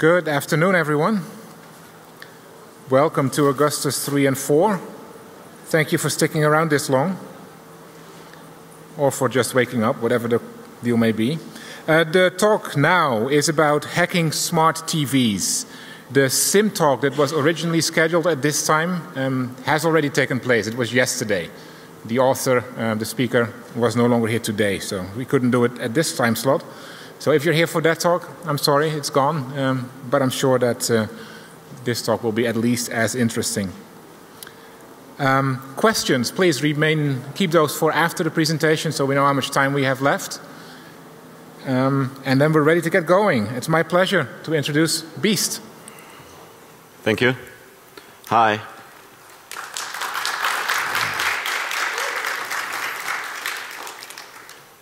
Good afternoon, everyone. Welcome to Augustus 3 and 4. Thank you for sticking around this long, or for just waking up, whatever the deal may be. The talk now is about hacking smart TVs. The SIM talk that was originally scheduled at this time has already taken place. It was yesterday. The author, the speaker, was no longer here today, so we couldn't do it at this time slot. So if you're here for that talk, I'm sorry, it's gone, but I'm sure that this talk will be at least as interesting. Questions, please keep those for after the presentation so we know how much time we have left. And then we're ready to get going. It's my pleasure to introduce Beist. Thank you. Hi.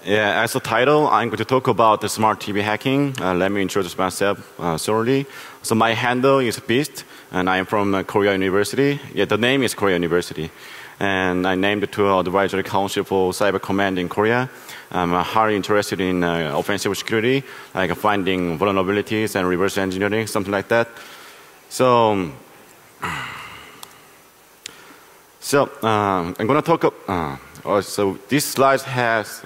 Yeah, as a title, I'm going to talk about the smart TV hacking. Let me introduce myself thoroughly. So my handle is Beist, and I'm from Korea University. Yeah, the name is Korea University. And I named it to Advisory Council for Cyber Command in Korea. I'm highly interested in offensive security, like finding vulnerabilities and reverse engineering, something like that. So I'm going to talk. So this slide has.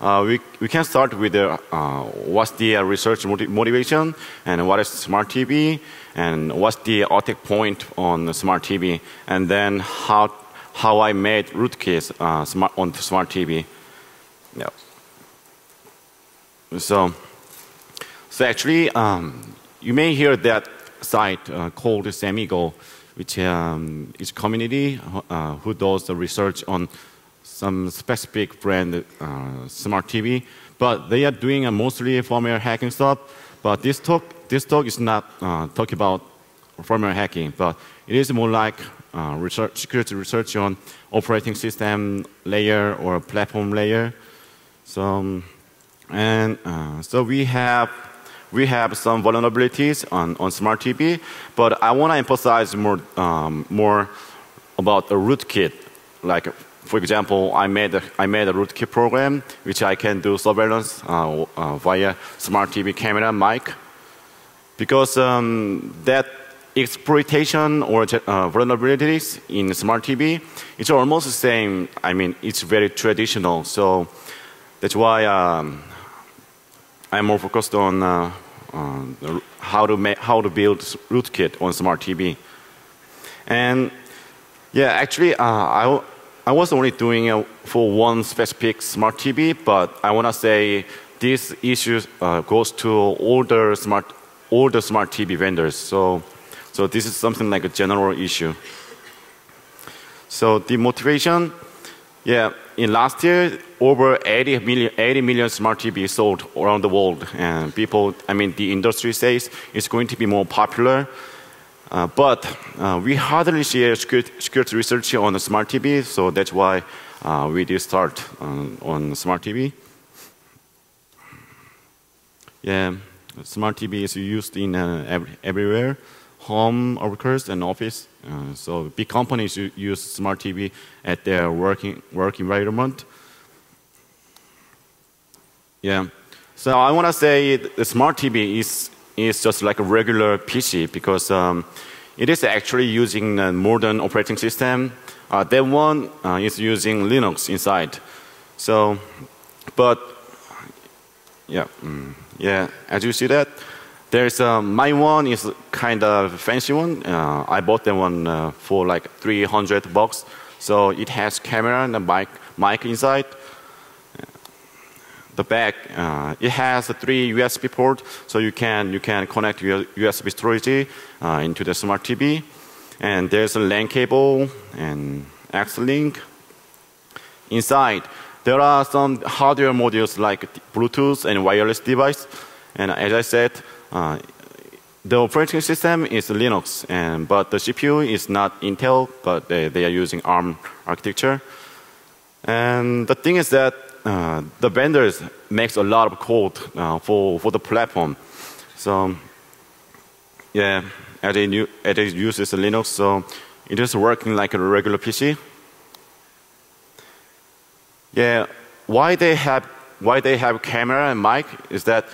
We can start with what's the research motivation, and what is smart TV, and what's the attack point on smart TV, and then how I made rootkits on smart TV. Yeah. So actually, you may hear that site called Semigo, which is a community who does the research on some specific brand smart TV, but they are doing mostly firmware hacking stuff. But this talk is not talking about firmware hacking, but it is more like security research on operating system layer or platform layer. So so we have some vulnerabilities on smart TV, but I want to emphasize more about the rootkit. Like, for example, I made a rootkit program which I can do surveillance via smart TV camera mic, because that exploitation or vulnerabilities in smart TV, it's almost the same. I mean, it's very traditional. So that's why I'm more focused on how to build rootkit on smart TV. And yeah, actually, I was only doing for one specific smart TV, but I want to say this issue goes to all the smart TV vendors. So this is something like a general issue. So the motivation, yeah, in last year, over 80 million smart TVs sold around the world, and people, I mean, the industry says it's going to be more popular. But we hardly share security research on the smart TV, so that's why we did start on smart TV. Yeah, smart TV is used in everywhere, home, workers, and office. So big companies use smart TV at their work environment. Yeah, so I want to say the smart TV is just like a regular PC, because it is actually using a modern operating system. That one is using Linux inside. So, but yeah, as you see that, there's my one is kind of fancy one. I bought that one for like $300. So it has camera and a mic inside. The back, it has 3 USB ports, so you can connect your USB storage into the smart TV. And there's a LAN cable and X-Link. Inside, there are some hardware modules like Bluetooth and wireless device. And as I said, the operating system is Linux, but the CPU is not Intel, but they are using ARM architecture. And the thing is that the vendors makes a lot of code for the platform. So yeah, it uses Linux, so it is working like a regular PC. Yeah, why they have camera and mic is that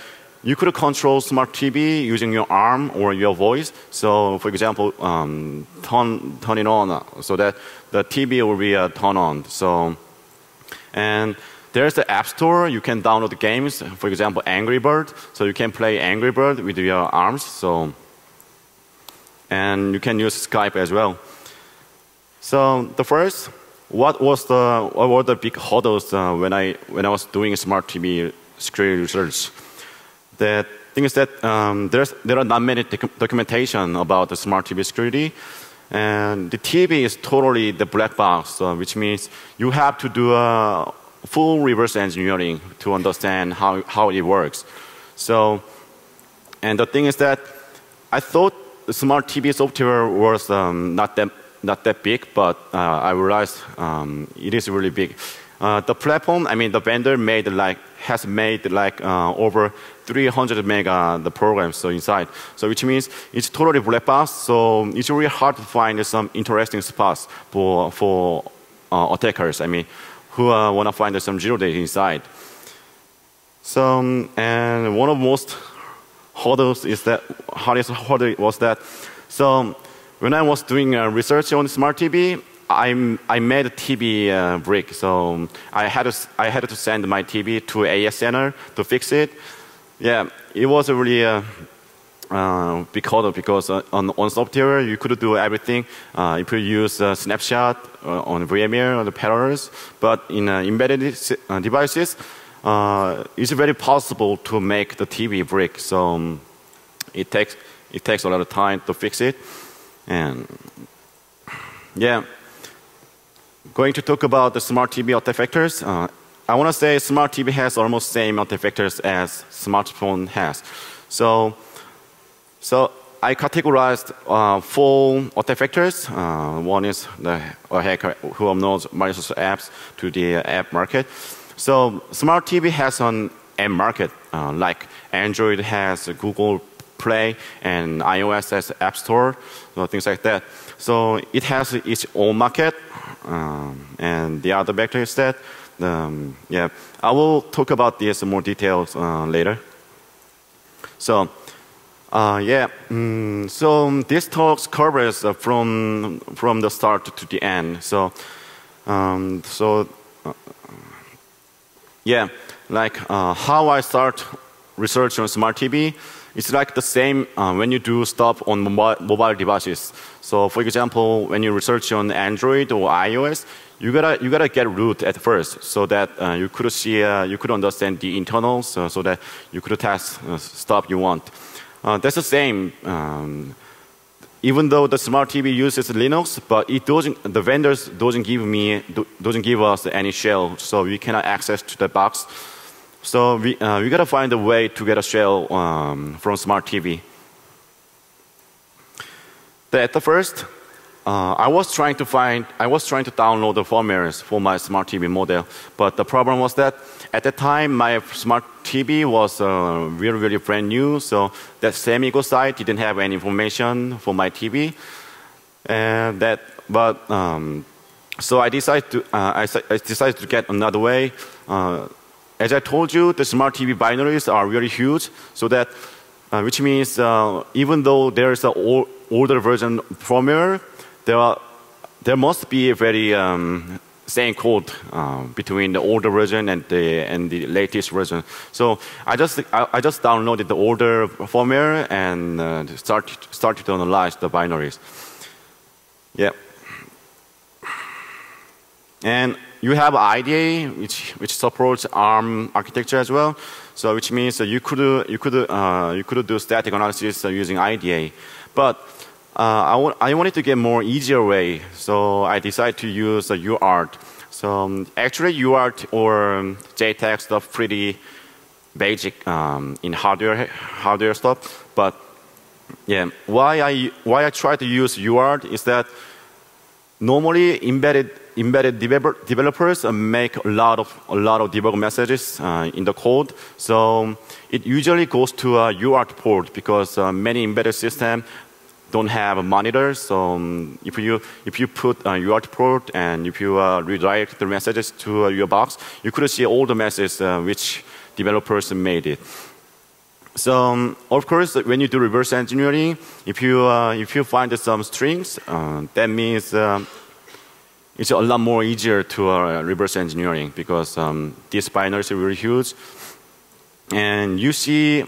you could control smart TV using your arm or your voice. So, for example, turn it on so that the TV will be turned on. So, and there's the App Store. You can download the games. For example, Angry Bird. So you can play Angry Bird with your arms. So, and you can use Skype as well. So the first, what were the big hurdles when I was doing smart TV security research? The thing is that there are not many documentation about the smart TV security, and the TV is totally the black box, which means you have to do a full reverse engineering to understand how it works. So, and the thing is that I thought the smart TV software was not that big, but I realized it is really big. The platform, I mean, the vendor has made over 300 mega the programs so inside. So which means it's totally black box. So it's really hard to find some interesting spots for attackers. I mean, who want to find some zero day inside. So and one of the most hurdles is that hardest hurdle was that. So when I was doing research on smart TV, I made a TV brick. So I had to send my TV to AS Center to fix it. Yeah, it was a really big hurdle because on software you could do everything. You could use snapshot on VMware or the parallels, but in embedded devices, it's very possible to make the TV brick. So it takes a lot of time to fix it, and yeah. Going to talk about the smart TV attack vectors. I want to say smart TV has almost same attack vectors as smartphone has. So I categorized 4 attack vectors. One is a hacker who knows Microsoft apps to the app market. So smart TV has an app market, like Android has Google Play and iOS has App Store, things like that. So it has its own market. And the other vector is that, yeah, I will talk about this in more details later. So, yeah, so this talk covers from the start to the end. So, yeah, like how I start research on smart TV. It's like the same when you do stuff on mobile devices. So, for example, when you research on Android or iOS, you gotta get root at first, so that you could see, you could understand the internals, so that you could test stuff you want. That's the same. Even though the smart TV uses Linux, but it doesn't. The vendors doesn't give us any shell, so we cannot access to the box. So we gotta find a way to get a shell from smart TV. At the first, I was trying to download the firmwares for my smart TV model, but the problem was that at the time my smart TV was really brand new, so that SeungJin site didn't have any information for my TV, and so I decided to get another way. As I told you, the smart TV binaries are really huge, so that, which means even though there is an older version firmware, there must be a very same code between the older version and the latest version. So I just downloaded the older firmware and started to analyze the binaries. Yeah, and you have IDA, which supports ARM architecture as well. So which means you could do static analysis using IDA, but I wanted to get more easier way, so I decided to use UART. So actually, UART or JTAG stuff pretty basic in hardware stuff. But yeah, why I try to use UART is that normally embedded developers make a lot of debug messages in the code. So it usually goes to a UART port because many embedded systems don't have a monitor. So if you put a UART port and if you redirect the messages to your box, you could see all the messages which developers made it. So of course, when you do reverse engineering, if you find some strings, that means it's a lot more easier to reverse engineering because these binaries are really huge, and you see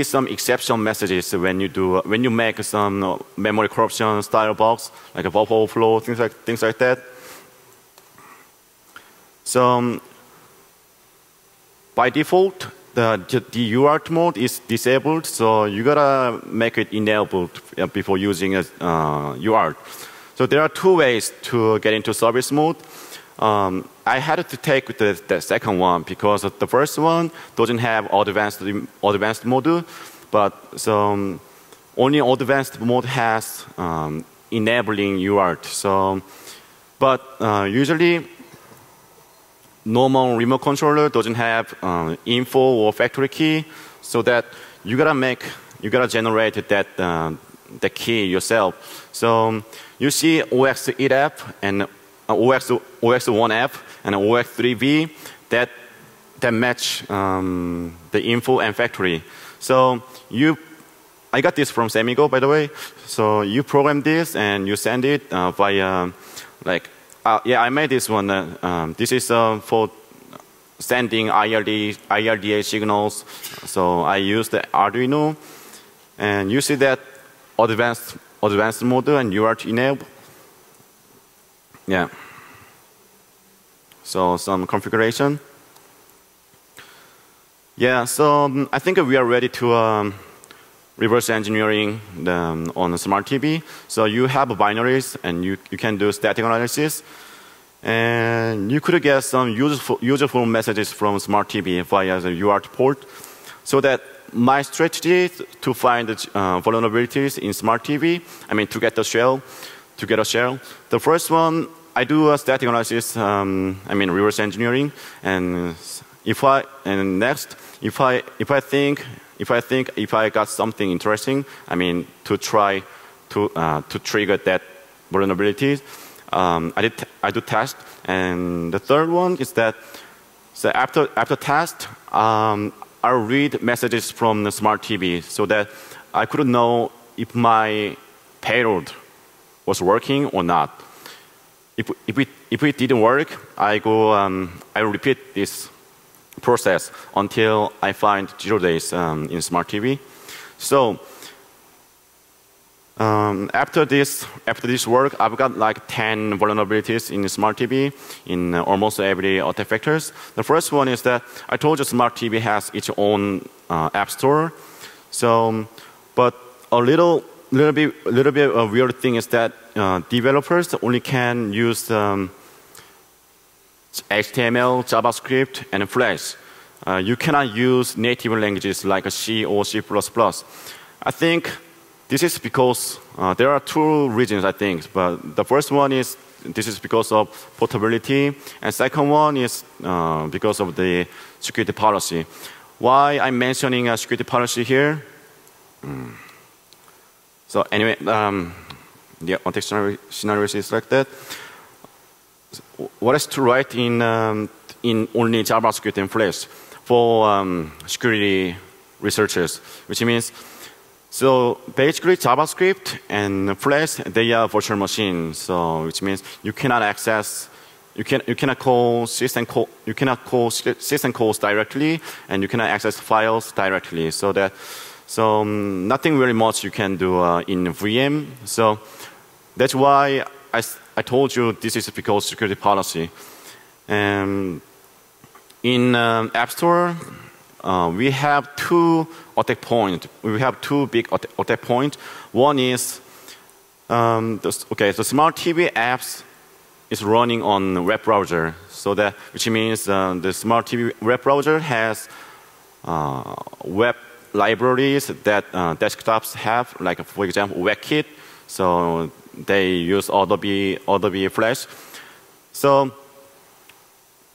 some exception messages when you make some memory corruption style bugs like a buffer overflow, things like that. So by default, the UART mode is disabled, so you gotta make it enabled before using a UART. So there are two ways to get into service mode. I had to take the second one because the first one doesn't have advanced mode, but only advanced mode has enabling UART. But usually normal remote controller doesn't have info or factory key, so that you gotta generate that the key yourself. So you see OX8F and OX1F and OX3V that match the info and factory. So I got this from Semigo, by the way. So you program this and you send it via yeah, I made this one. This is for sending IRDA signals. So I use the Arduino, and you see that advanced mode and UART enable. Yeah. So some configuration. Yeah. So I think we are ready to reverse engineering on the Smart TV. So you have binaries and you can do static analysis. And you could get some useful messages from Smart TV via the UART port. So that my strategy to find the vulnerabilities in Smart TV, I mean to get a shell. The first one, I do a static analysis, I mean reverse engineering. And if I got something interesting, I mean to try to trigger that vulnerability, I do test. And the third one is that so after test, I read messages from the Smart TV so that I could know if my payload was working or not. If it didn't work, I repeat this process until I find 0 days in Smart TV. So after this work, I've got like 10 vulnerabilities in Smart TV in almost every attack vectors. The first one is that I told you Smart TV has its own app store. So, but a little bit a weird thing is that developers only can use HTML, JavaScript, and Flash. You cannot use native languages like C or C++. I think this is because there are two reasons, I think. But the first one is this is because of portability, and second one is because of the security policy. Why I'm mentioning a security policy here? So anyway, the attack scenarios is like that. What is to write in only JavaScript and Flash for security researchers, which means so basically JavaScript and Flash, they are virtual machines. So which means you cannot access, you cannot call system calls directly, and you cannot access files directly. So nothing very much you can do in VM. So that's why I told you this is because security policy. And in App Store, we have two attack points. We have two big attack points. One is the Smart TV apps is running on web browser, so that which means the Smart TV web browser has web libraries that desktops have, like for example WebKit. So they use Adobe Flash. So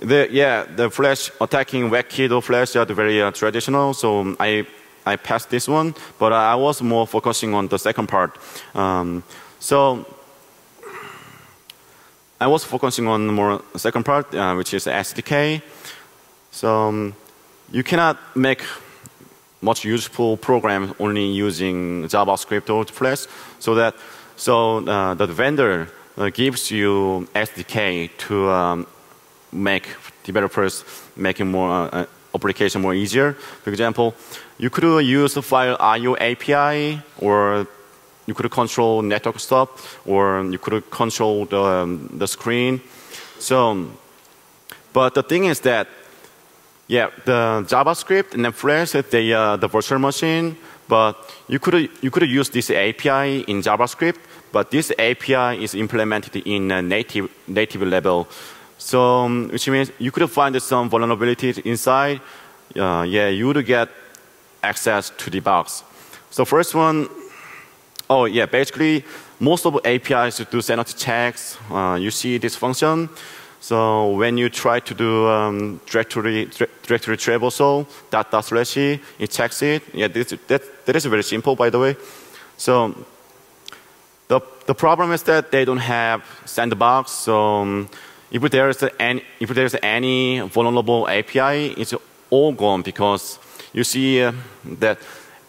the Flash attacking WebKit or Flash are very traditional. So I passed this one, but I was more focusing on the second part. So I was focusing on more second part, which is SDK. So you cannot make much useful program only using JavaScript or Flash, so the vendor gives you SDK to make developers making more application more easier. For example, you could use the file IO API, or you could control network stuff, or you could control the screen. So, but the thing is that, yeah, the JavaScript and the Flash, the virtual machine, but you could use this API in JavaScript, but this API is implemented in a native level. So, which means you could find some vulnerabilities inside. Yeah, you would get access to the box. So first one, oh yeah, basically most of the APIs do sanity checks. You see this function. So when you try to do directory traversal // it checks it. Yeah, that is very simple, by the way. So the problem is that they don't have sandbox. So if there's any vulnerable API, it's all gone, because you see that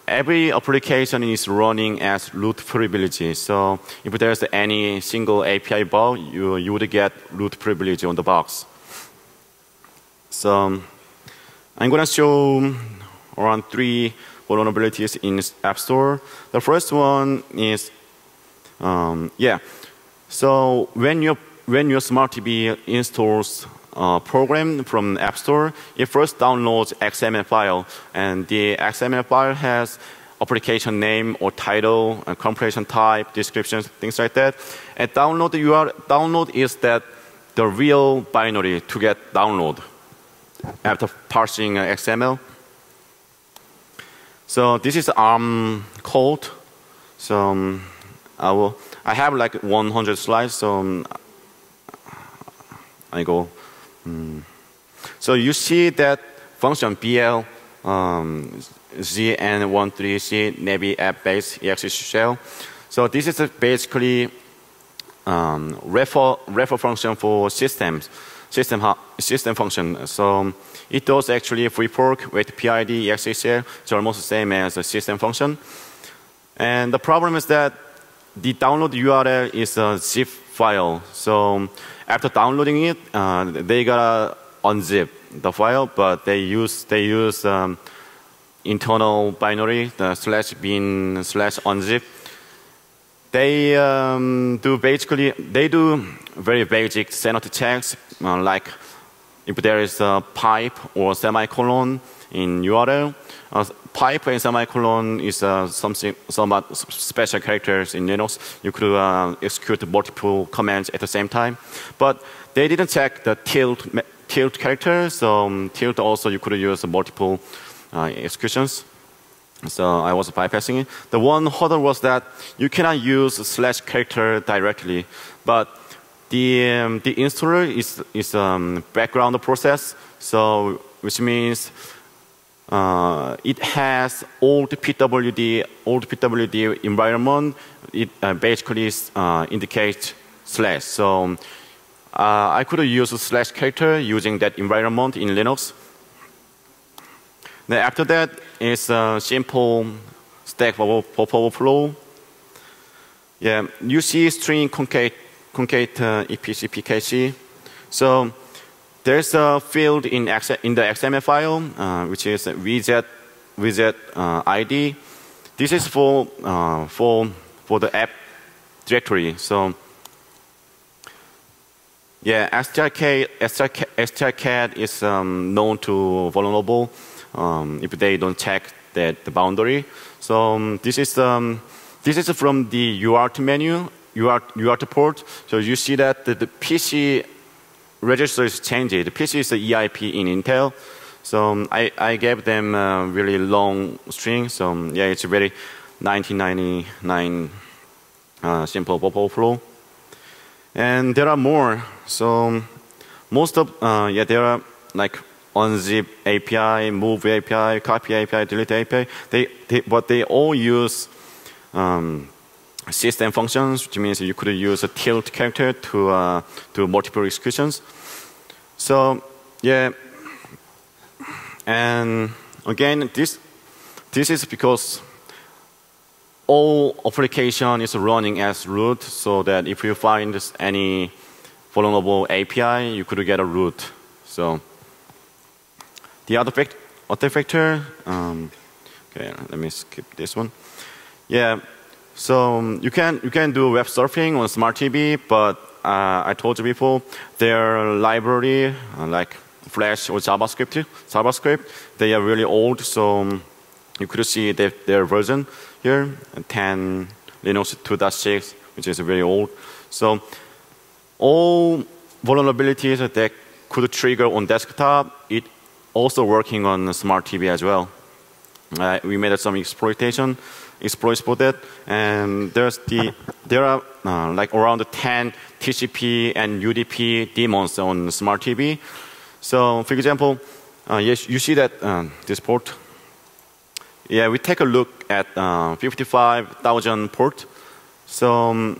every application is running as root privilege. So if there's any single API bug, you would get root privilege on the box. So I'm going to show around 3 vulnerabilities in App Store. The first one is, so when your Smart TV installs program from App Store, it first downloads XML file, and the XML file has application name or title, compilation type, descriptions, things like that. And download is that the real binary to get download after parsing XML. So this is ARM code. So I have like 100 slides, so I go. So you see that function BL ZN13C Navy app base exe shell. So this is basically refer function for system function. So it does actually free fork with PID exe shell. It's almost the same as a system function. And the problem is that the download URL is a zip file. So after downloading it, they gotta unzip the file, but they use internal binary, the /bin/unzip. They do very basic sanity checks, like if there is a pipe or semicolon in URL. Pipe and semicolon is somewhat special characters in Linux. You could execute multiple commands at the same time. But they didn't check the tilt character, so tilt also you could use multiple executions. So I was bypassing it. The one hurdle was that you cannot use / character directly, but the installer is background process, so which means it has old PWD environment. It basically indicates /. So I could use / character using that environment in Linux. Then after that is a simple stack overflow. Yeah, you see string concat EPC PKC. So there's a field in the XML file, which is widget ID. This is for the app directory. So yeah, strcat is known to vulnerable if they don't check the boundary. So this is from the UART menu, UART port. So you see that the PC register is changed. The PC is the EIP in Intel. So I gave them a really long string. So yeah, it's a very 1999 simple overflow. And there are more. So most of there are like unzip API, move API, copy API, delete API. But they all use system functions, which means you could use a tilt character to do multiple executions. So yeah, and again, This is because all application is running as root, so that if you find any vulnerable API, you could get a root. So the other factor, okay, let me skip this one. Yeah, so you can do web surfing on Smart TV, but I told you before, their library, like Flash or JavaScript, they are really old, so you could see their version here, 10 Linux 2.6, which is very old. So all vulnerabilities that could trigger on desktop, it also working on Smart TV as well. We made some exploits for that, and there are like around 10 TCP and UDP daemons on Smart TV. So, for example, yes, you see that this port. Yeah, we take a look at 55,000 port. So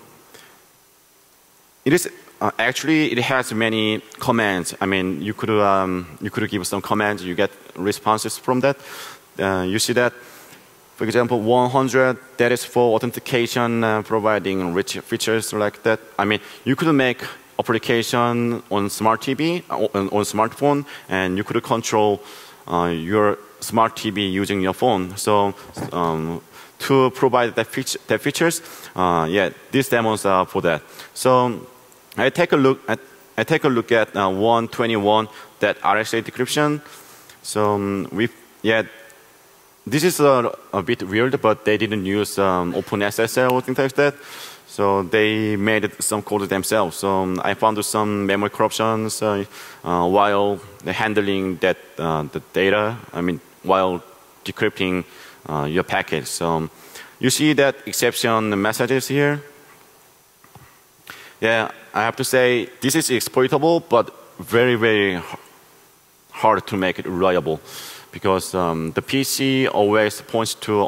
it is actually, it has many commands. I mean, you could give some commands, you get responses from that. You see that, for example, 100, that is for authentication, providing rich features like that. I mean, you could make application on Smart TV, on smartphone, and you could control your Smart TV using your phone. So to provide that features, yeah, these demos are for that. So I take a look at 121 that RSA decryption. So yeah, this is a bit weird, but they didn't use OpenSSL or things like that. So they made some code themselves. So I found some memory corruptions while handling that the data. I mean, while decrypting your packet. So you see that exception messages here. Yeah, I have to say this is exploitable, but very, very hard to make it reliable, because the PC always points to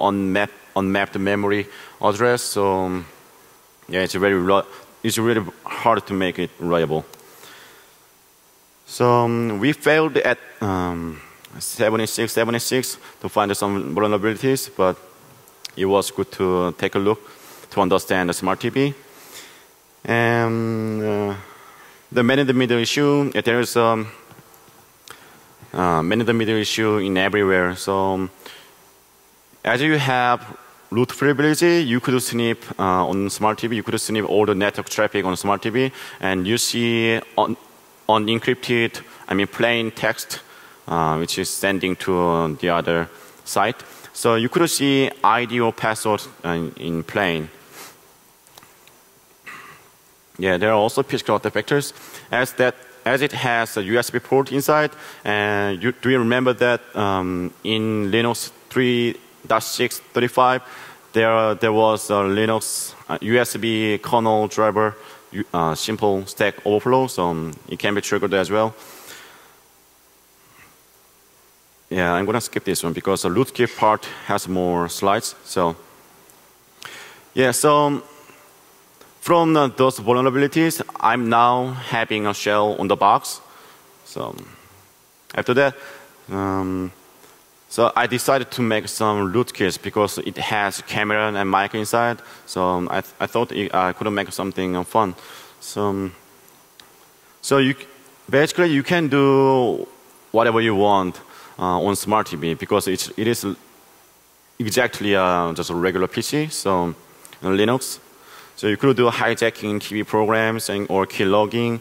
unmapped memory address. So yeah, it's really hard to make it reliable. So we failed at 76 to find some vulnerabilities, but it was good to take a look to understand the Smart TV. And the man-in-the-middle issue, there is man-in-the-middle issue in everywhere. So as you have root privilege, you could sniff on Smart TV, you could sniff all the network traffic on Smart TV, and you see unencrypted, I mean plain text, which is sending to the other site. So you could see ID or password in plain. Yeah, there are also physical artifactors as it has a USB port inside. And do you remember that in Linux 3.6.35 there was a Linux USB kernel driver simple stack overflow, so it can be triggered as well. Yeah, I'm gonna skip this one because the rootkit part has more slides. So yeah, so from those vulnerabilities, I'm now having a shell on the box. So after that, so I decided to make some rootkits because it has camera and mic inside. So I thought I could make something fun. So basically you can do whatever you want on Smart TV because it is exactly just a regular PC. So Linux. So you could do hijacking TV programs or keylogging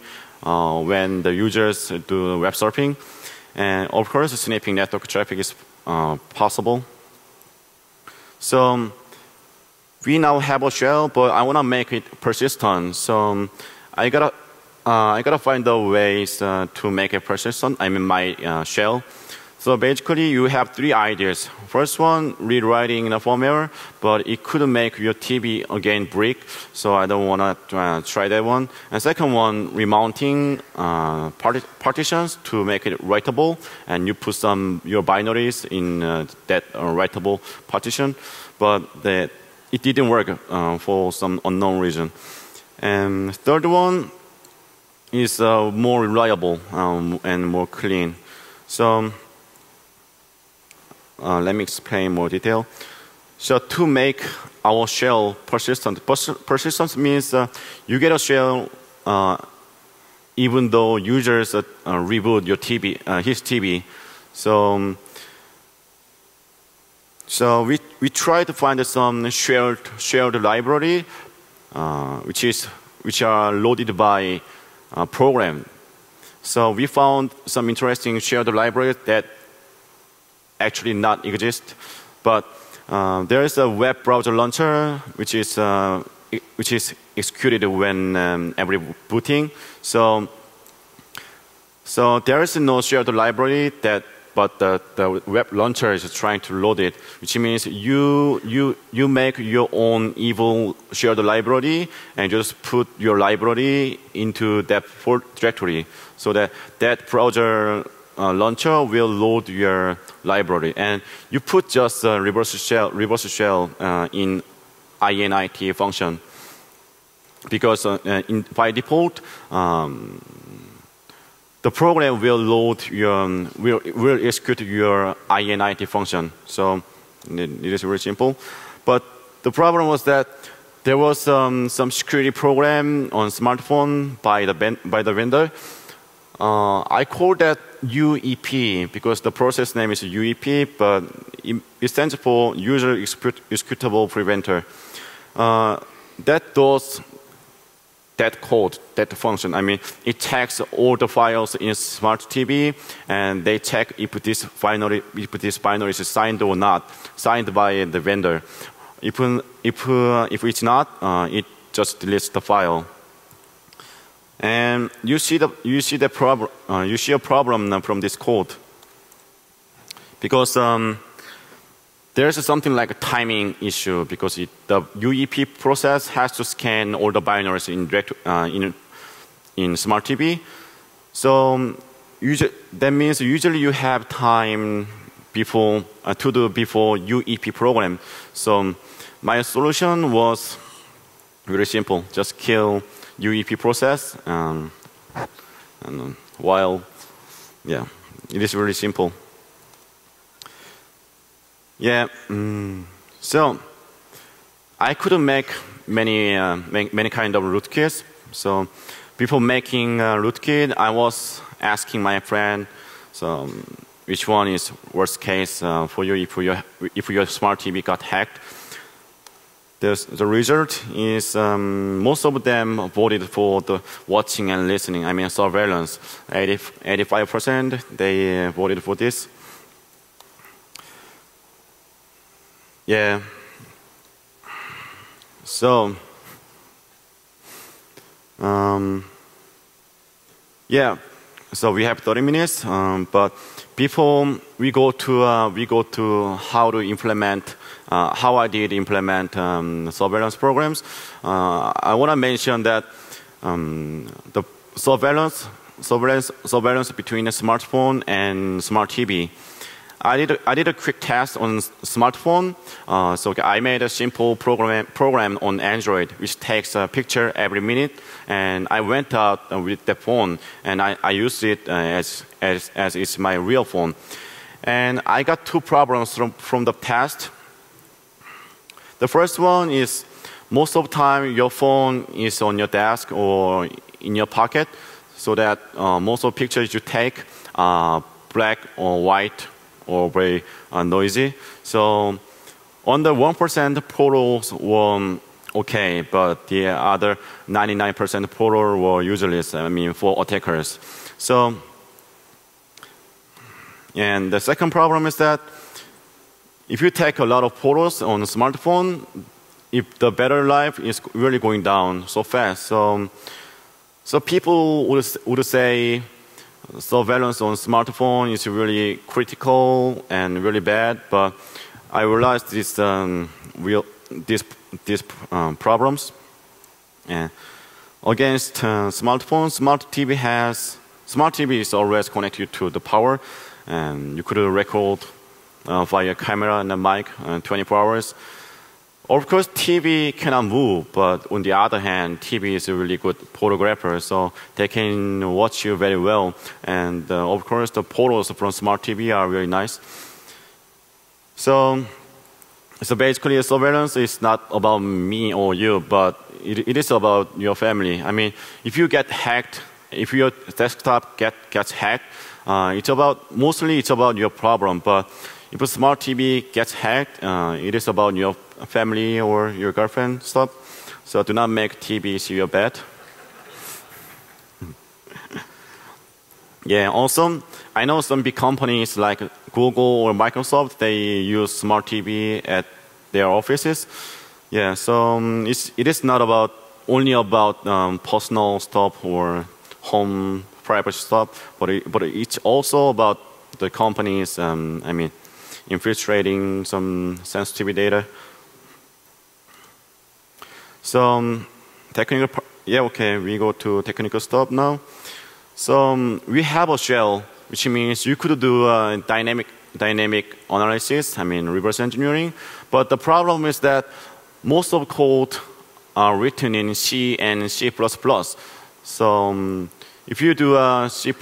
when the users do web surfing. And of course, sniffing network traffic is possible. So we now have a shell, but I want to make it persistent. So I gotta find the ways to make it persistent. I mean my shell. So basically, you have three ideas. First one, rewriting the firmware, but it could make your TV again break, so I don't want to try that one. And second one, remounting partitions to make it writable, and you put your binaries in that writable partition, but it didn't work for some unknown reason. And third one is more reliable and more clean. So let me explain more detail. So to make our shell persistent, persistence means you get a shell even though users reboot your TV, his TV. So we try to find some shared library which are loaded by program. So we found some interesting shared libraries that actually not exist, but there is a web browser launcher which is executed when every booting. So there is no shared library but the web launcher is trying to load it, which means you make your own evil shared library and just put your library into that directory, so that browser launcher will load your library, and you put just a reverse shell in init function, because by default the program will load will execute your init function. So it is very simple. But the problem was that there was some security program on smartphone by the vendor. I called that UEP because the process name is UEP, but it stands for User Executable Preventer. That does that code, that function. I mean, it checks all the files in Smart TV, and they check if this binary is signed or not, signed by the vendor. If it's not, it just deletes the file. And you see a problem from this code, because there's something like a timing issue, because the UEP process has to scan all the binaries in Smart TV. So that means usually you have time to do before UEP program. So my solution was very simple: just kill UEP process, and while it is really simple. Yeah, so I couldn't make many kind of rootkits. So before making rootkit, I was asking my friend, so which one is worst case for you if your Smart TV got hacked. The result is most of them voted for the watching and listening. I mean surveillance. 85% they voted for this. Yeah. So, so we have 30 minutes, but before we go to how to implement, how I did implement surveillance programs, I want to mention that the surveillance between a smartphone and Smart TV. I did a quick test on smartphone. So I made a simple program on Android which takes a picture every minute, and I went out with the phone and I used it as it's my real phone. And I got two problems from the test. The first one is most of the time your phone is on your desk or in your pocket, so that most of the pictures you take are black or white or very noisy. So on the 1% photos were okay, but the other 99% photos were useless, I mean, for attackers. So, and the second problem is that if you take a lot of photos on a smartphone, if the battery life is really going down so fast. So people would say surveillance on smartphone is really critical and really bad, but I realized these problems. And against smartphones, Smart TV is always connected to the power, and you could record via camera and a mic 24 hours. Of course, TV cannot move, but on the other hand, TV is a really good photographer, so they can watch you very well. And of course, the photos from Smart TV are really nice. So basically, surveillance is not about me or you, but it is about your family. I mean, if you get hacked, if your desktop gets hacked, mostly it's about your problem. But if a smart TV gets hacked, it is about your family or your girlfriend stuff. So do not make TVs your bed. Yeah, also, I know some big companies like Google or Microsoft, they use smart TV at their offices. Yeah, so it is not only about personal stuff or home private stuff, but it's also about the companies, infiltrating some sensitive data. So we go to technical stuff now. So we have a shell, which means you could do dynamic analysis, reverse engineering. But the problem is that most of code are written in C and C++. So if you do C++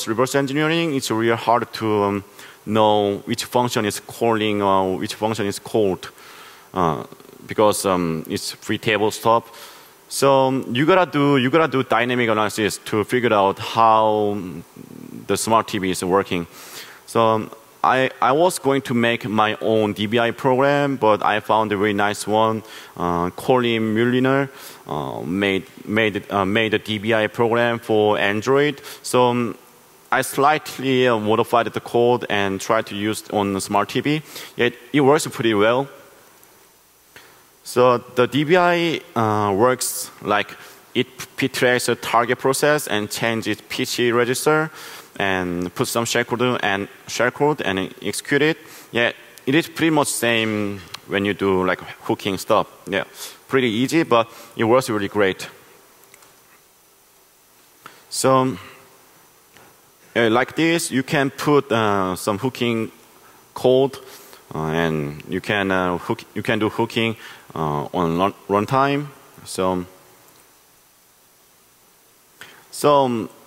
reverse engineering, it's really hard to know which function is calling or which function is called because it's free table stuff. So you gotta do dynamic analysis to figure out how the smart TV is working. So I was going to make my own DBI program, but I found a very nice one. Colin Mulliner made a DBI program for Android. So I slightly modified the code and tried to use it on the smart TV. Yet it works pretty well. So the DBI works like it tracks a target process and changes PC register and put some shellcode and execute it. Yeah, it is pretty much same when you do like hooking stuff. Yeah, pretty easy, but it works really great. So like this, you can put some hooking code, and you can do hooking on runtime. So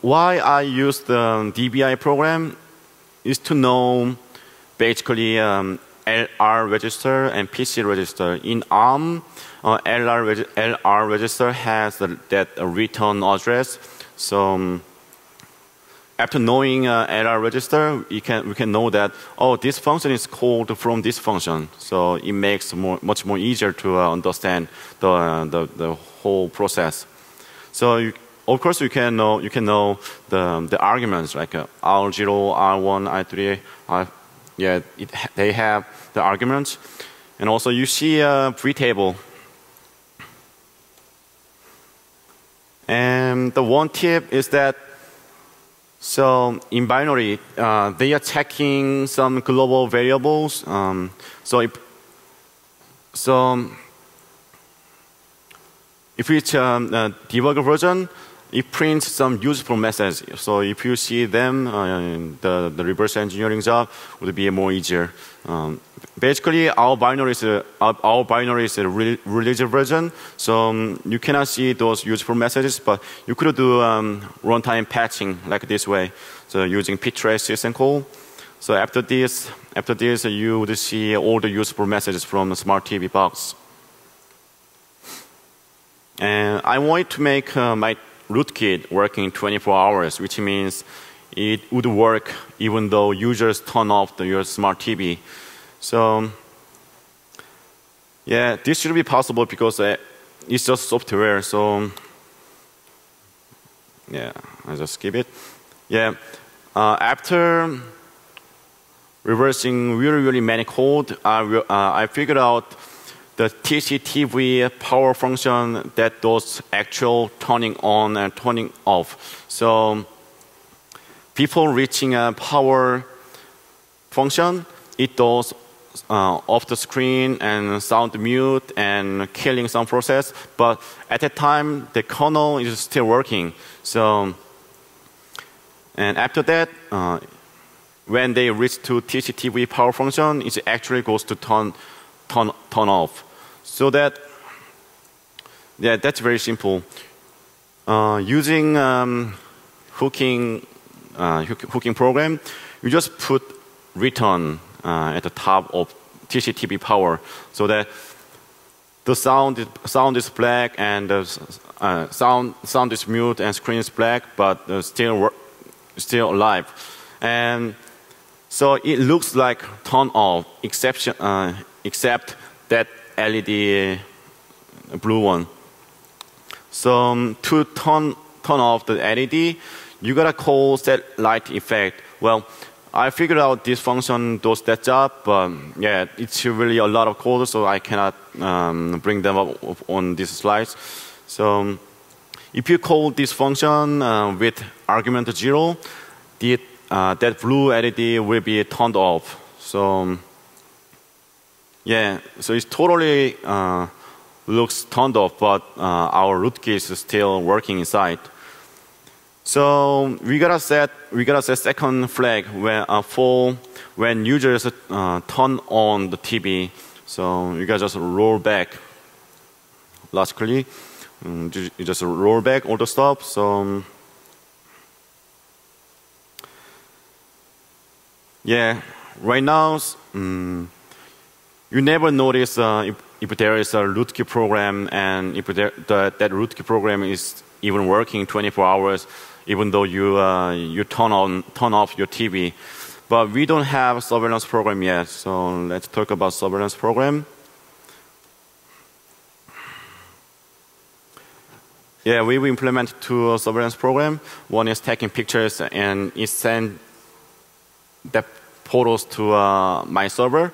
why I use the DBI program is to know basically LR register and PC register. In ARM, LR register has that return address. So after knowing LR register, we can know that, oh, this function is called from this function. So it makes much more easier to understand the whole process. So of course you can know the arguments like R0, R1, R3. They have the arguments, and also you see a free table. And the one tip is that, so in binary, they are checking some global variables. So if it's a debugger version, it prints some useful message. So if you see them, the reverse engineering job would be more easier. Basically, our binary is a release version, so you cannot see those useful messages, but you could do runtime patching like this way. So using ptrace and call. So after this, you would see all the useful messages from the smart TV box. And I wanted to make my rootkit working 24 hours, which means it would work even though users turn off your smart TV. So yeah, this should be possible because it's just software. So yeah, I just skip it. Yeah, after reversing really many code, I figured out the TCTV power function that does actual turning on and turning off. So before reaching a power function, it does off the screen and sound mute and killing some process. But at that time, the kernel is still working. So, and after that, when they reach to TCTV power function, it actually goes to turn off. So that, yeah, that's very simple. Using hooking program, you just put return at the top of TCTV power, so that the sound is black and the sound is mute and screen is black, but still alive. And so it looks like turn off, except that LED blue one. So to turn off the LED, you gotta call set light effect. Well, I figured out this function does that job, but yeah, it's really a lot of code, so I cannot bring them up on these slides. So if you call this function with argument 0, that blue LED will be turned off. So yeah, so it totally looks turned off, but our rootkit is still working inside. So we gotta set second flag when users turn on the TV. So you gotta just roll back logically. You just roll back all the stuff. So yeah, right now you never notice if there is a rootkit program and if that rootkit program is even working 24 hours. Even though you turn off your TV. But we don't have a surveillance program yet, so let's talk about surveillance program. Yeah, we will implement two surveillance program. One is taking pictures and it sends the photos to my server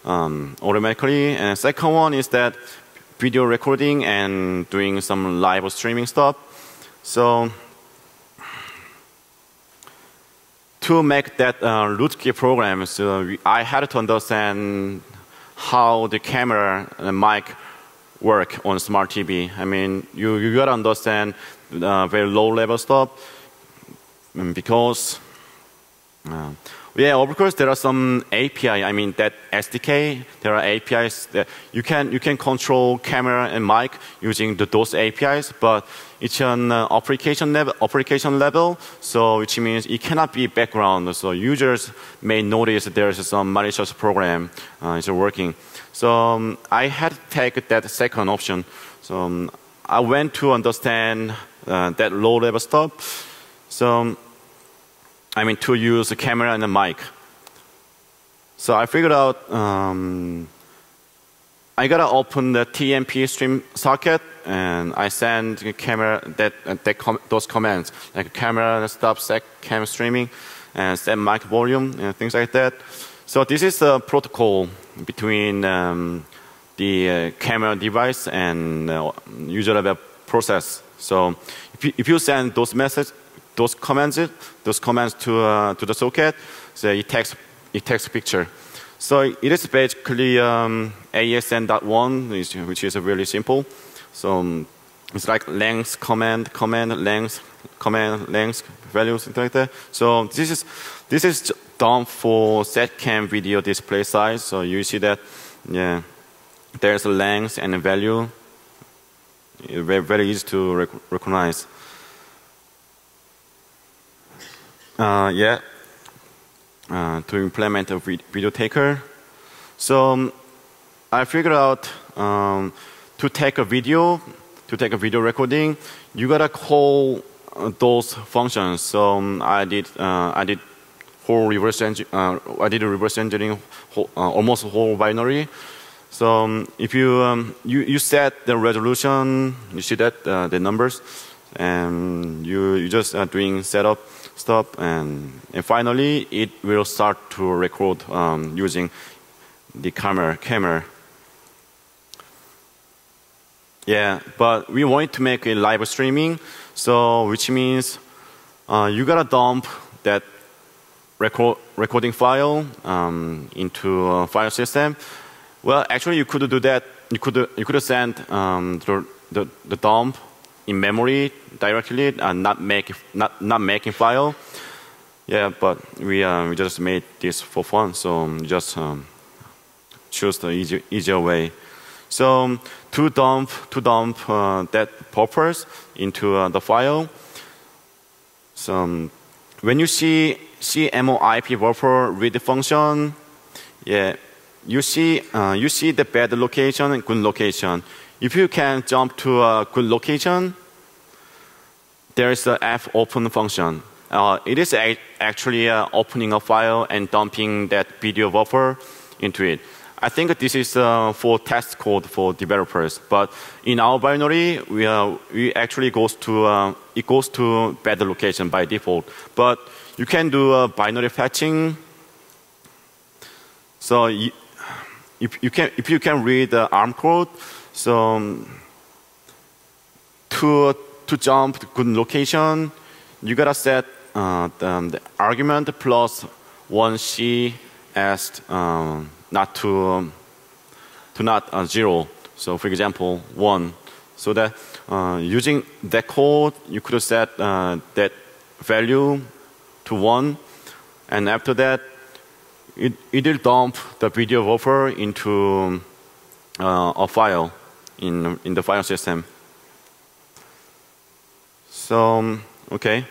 automatically. And second one is that video recording and doing some live streaming stuff. So to make that rootkit program, so I had to understand how the camera and mic work on smart TV. I mean, you gotta understand very low level stuff because yeah, of course there are some API. I mean that SDK. There are APIs that you can control camera and mic using those APIs, but it's an application level. So which means it cannot be background. So users may notice there is some malicious program is working. So I had to take that second option. So I went to understand that low level stuff. So I mean, to use the camera and the mic. So I figured out I gotta open the TMP stream socket and I send the camera those commands like camera stop sec cam streaming and set mic volume and things like that. So this is the protocol between the camera device and user level process. So if you send those messages, those commands to the socket, so it takes a picture. So it is basically ASN.1, which is really simple. So it's like length command, length command, length values, something like that. So this is done for set cam video display size. So you see that, yeah, there's a length and a value. Very easy to recognize. To implement a video taker. So I figured out to take a video recording, you gotta call those functions. So I did reverse engineering almost whole binary. So if you set the resolution, you see that the numbers, and you just doing setup stuff, and finally it will start to record using the camera. Yeah, but we wanted to make a live streaming, so which means you gotta dump that recording file into a file system. Well, actually, you could do that. You could send the dump in memory directly and not making file. Yeah, but we just made this for fun, so just choose the easier way. So to dump that purpose into the file. So when you see CMOIP buffer read function, yeah, you see the bad location and good location. If you can jump to a good location, there is the fopen function. It is actually opening a file and dumping that video buffer into it. I think this is for test code for developers, but in our binary, we actually it goes to bad location by default. But you can do binary fetching. So if you can read the ARM code, so to jump to good location, you gotta set the argument plus 1C as not 0. So for example, 1. So that using that code, you could set that value to 1, and after that, it will dump the video buffer into a file in the file system. So okay,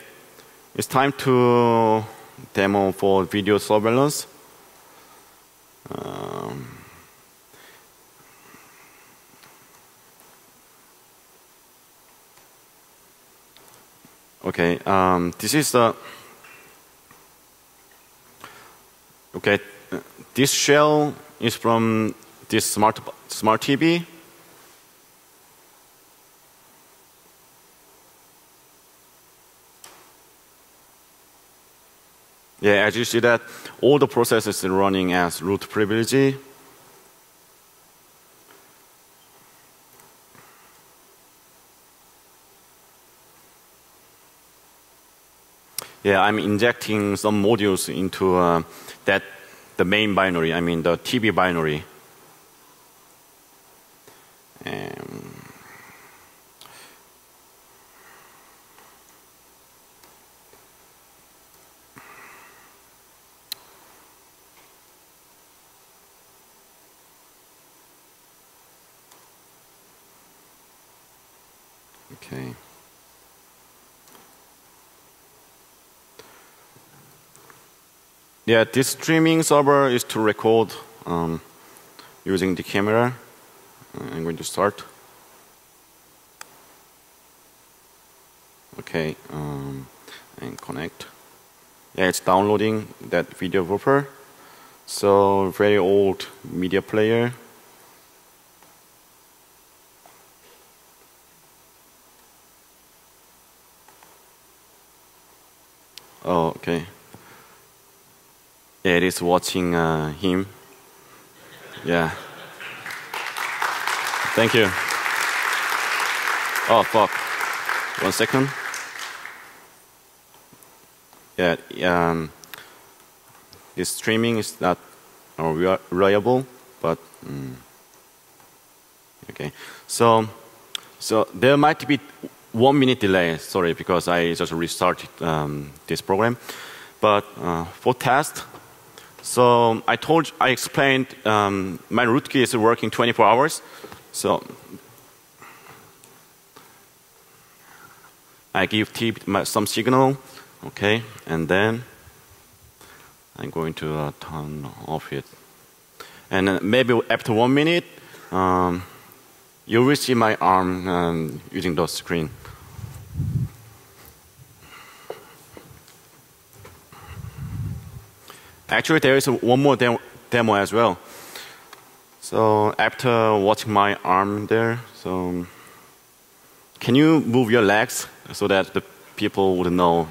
it's time to demo for video surveillance. Okay, this is the this shell is from this smart TV. Yeah, as you see that, all the processes are running as root privilege. Yeah, I'm injecting some modules into the main binary, I mean the TV binary. Okay. Yeah, this streaming server is to record using the camera. I'm going to start. Okay, and connect. Yeah, it's downloading that video buffer. So very old media player. Oh, okay. Yeah, it is watching him. Yeah. Thank you. Oh, fuck. 1 second. Yeah, this streaming is not reliable, but okay. So there might be 1 minute delay. Sorry, because I just restarted this program. But for test, so I explained my rootkey is working 24 hours. So I give some signal, okay, and then I'm going to turn off it. And maybe after 1 minute, you will see my arm using the screen. Actually, there is one more demo as well. So after watching my arm there, so can you move your legs so that the people would know?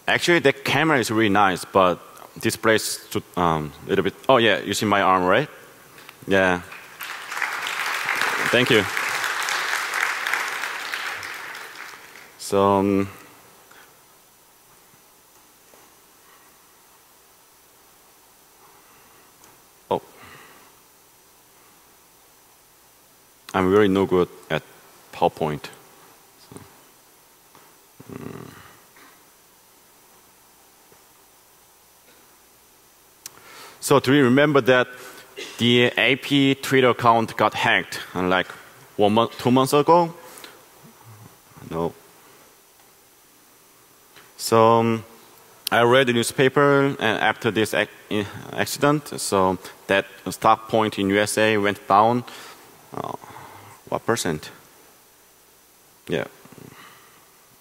Actually, the camera is really nice, but displays a little bit. Oh yeah, you see my arm, right? Yeah. Thank you. So oh, I'm really no good at PowerPoint. So do you remember that the AP Twitter account got hacked like 2 months ago? No. So I read the newspaper, and after this accident, so that stock point in USA went down. What percent? Yeah.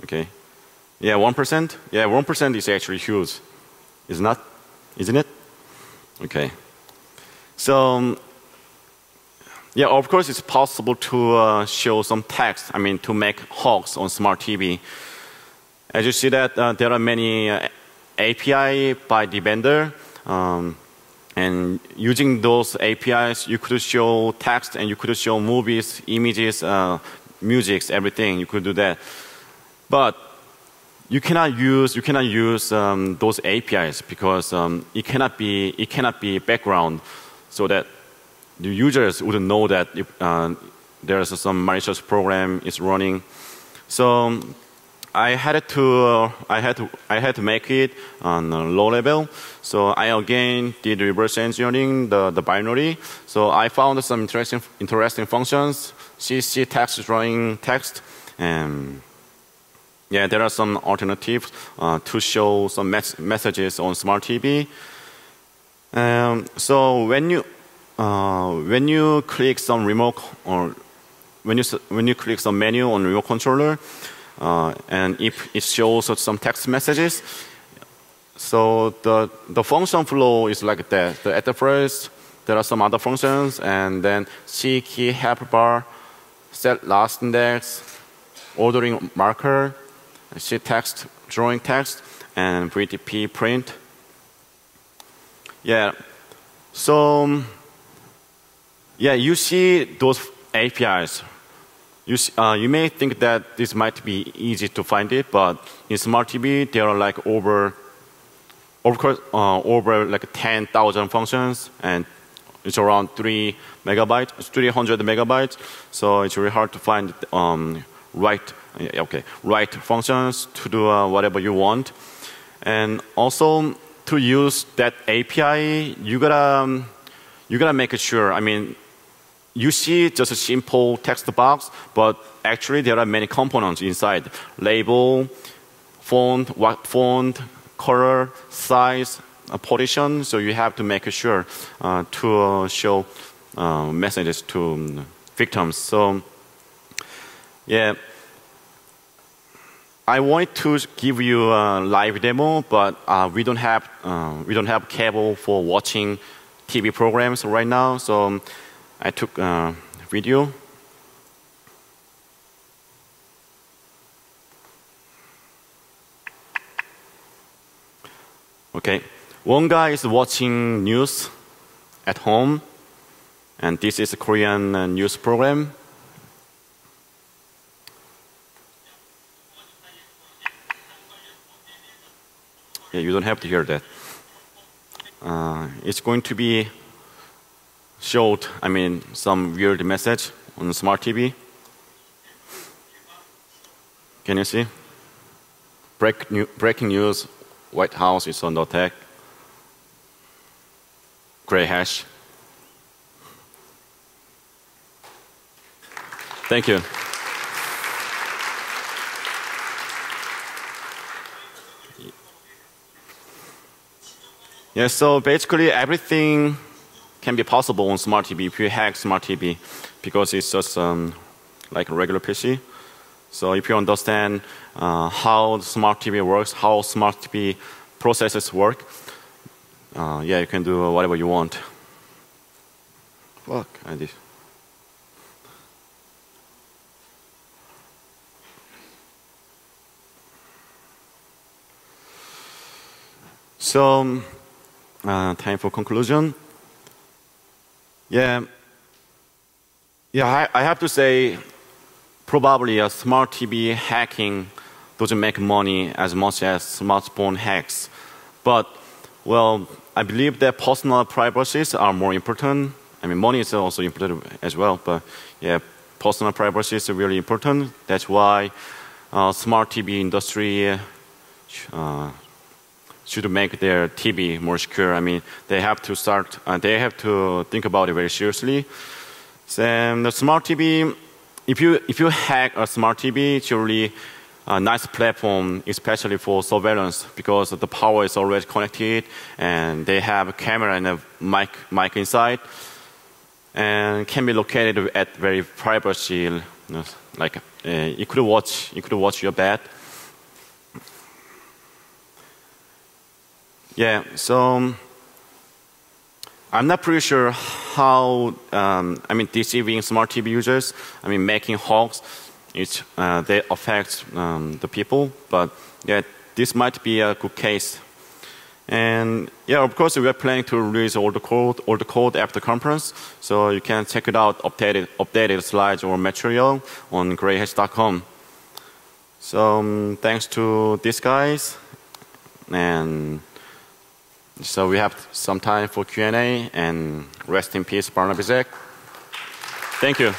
Okay. Yeah, 1%. Yeah, 1% is actually huge. Is not? Isn't it? Okay. So yeah, of course, it's possible to show some text. I mean, to make hogs on smart TV. As you see that there are many API by the vendor, and using those APIs, you could show text and you could show movies, images, music, everything. You could do that, but you cannot use those APIs because it cannot be background, so that the users wouldn't know that if, there's some malicious program is running. So I had to make it on a low level. So I again did reverse engineering the binary. So I found some interesting functions. CC text is running text, and yeah, there are some alternatives to show some messages on smart TV. So when you click some remote, or when you click some menu on remote controller, and if it shows some text messages, so the function flow is like that. At the first, there are some other functions, and then C key help bar, set last index, ordering marker, C text, drawing text, and VTP print. Yeah. So yeah, you see those APIs. You may think that this might be easy to find it, but in smart TV there are like over like 10,000 functions, and it's around 300 megabytes. So it's really hard to find right functions to do whatever you want. And also to use that API, you gotta make sure. I mean, you see just a simple text box, but actually there are many components inside: label, font, color, size, position. So you have to make sure to show messages to victims. So yeah, I want to give you a live demo, but we don't have cable for watching TV programs right now. So I took a video. Okay, one guy is watching news at home, and this is a Korean news program. Yeah, you don't have to hear that. It's going to be showed, I mean, some weird message on the smart TV. Can you see? Breaking news, White House is under attack. Gray hash. Thank you. Yeah, so basically everything can be possible on smart TV if you hack smart TV, because it's just like a regular PC. So if you understand how the smart TV works, how smart TV processes work, yeah, you can do whatever you want. Fuck, I did. So, time for conclusion. Yeah, I have to say, probably a smart TV hacking doesn't make money as much as smartphone hacks. But, well, I believe that personal privacies are more important. I mean, money is also important as well, but yeah, personal privacy is really important. That's why smart TV industry should make their TV more secure. I mean, they have to think about it very seriously. So the smart TV, if you hack a smart TV, it's really a nice platform, especially for surveillance, because the power is already connected, and they have a camera and a mic inside, and can be located at very privacy. Like you could watch your bed. Yeah, so I'm not pretty sure how deceiving smart TV users. Making hoax. They affect the people, but yeah, this might be a good case. And yeah, of course, we are planning to release all the code after the conference, so you can check it out, updated slides or material on greyhats.com. So thanks to these guys, and so we have some time for Q&A, and rest in peace, Barnaby Zek. Thank you.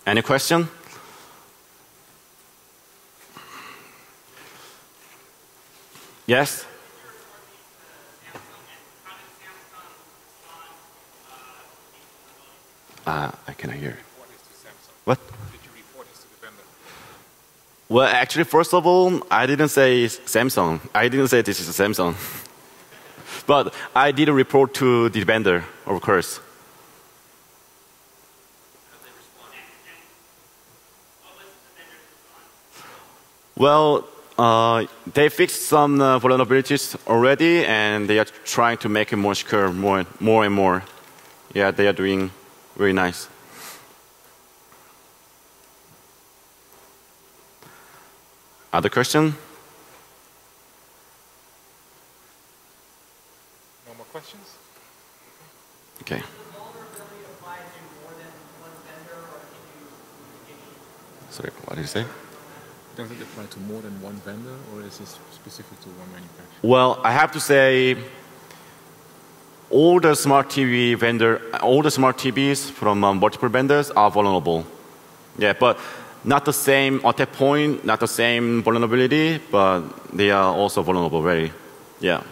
Any question? Yes? I cannot hear. What? Did you report this to the vendor? Well, actually, first of all, I didn't say Samsung. I didn't say this is a Samsung. But I did a report to the vendor, of course. Well, they fixed some vulnerabilities already, and they are trying to make it more secure, more and more. Yeah, they are doing very nice. Other question? No more questions? Okay. Sorry, what did you say? Does it apply to more than one vendor, or is this specific to one manufacturer? Well, I have to say, all the smart TVs from multiple vendors are vulnerable. Yeah, but not the same attack point, not the same vulnerability, but they are also vulnerable. Very, yeah.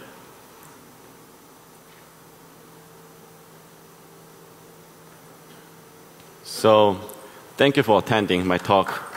So, thank you for attending my talk.